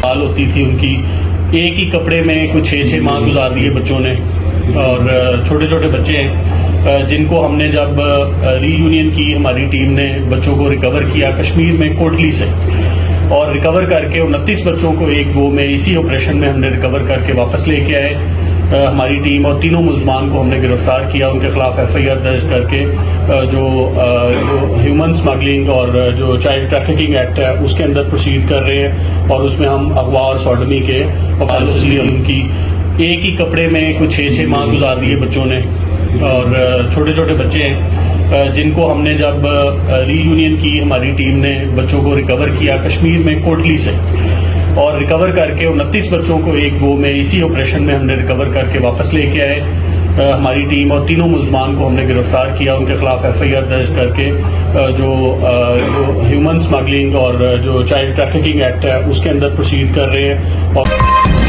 حال ہوتی تھی ان کی، ایک ہی کپڑے میں کچھ 6 ماہ گزار دیے بچوں نے، اور چھوٹے چھوٹے بچے ہیں جن کو ہم نے جب ری یونین کی ہماری ٹیم نے بچوں کو ریکور کیا کشمیر میں کوٹلی سے، اور ریکور کر کے 29 بچوں کو ایک گو میں اسی آپریشن میں ہم نے ریکور کر کے واپس لے کے آئے ہماری ٹیم، اور تینوں ملزمان کو ہم نے گرفتار کیا، ان کے خلاف FIR درج کر کے جو ہیومن اسمگلنگ اور جو چائلڈ ٹریفکنگ ایکٹ ہے اس کے اندر پروسیڈ کر رہے ہیں، اور اس میں ہم اغوا اور سوڈمی کے ان کی ایک ہی کپڑے میں کچھ 6 ماہ گزار دیے بچوں نے، اور چھوٹے چھوٹے بچے ہیں جن کو ہم نے جب ری یونین کی ہماری ٹیم نے بچوں کو ریکور کیا کشمیر میں کوٹلی سے، اور ریکور کر کے 29 بچوں کو ایک گو میں اسی آپریشن میں ہم نے ریکور کر کے واپس لے کے آئے ہماری ٹیم، اور تینوں ملزمان کو ہم نے گرفتار کیا، ان کے خلاف FIR درج کر کے جو ہیومن اسمگلنگ اور جو چائلڈ ٹریفکنگ ایکٹ ہے اس کے اندر پروسیڈ کر رہے ہیں۔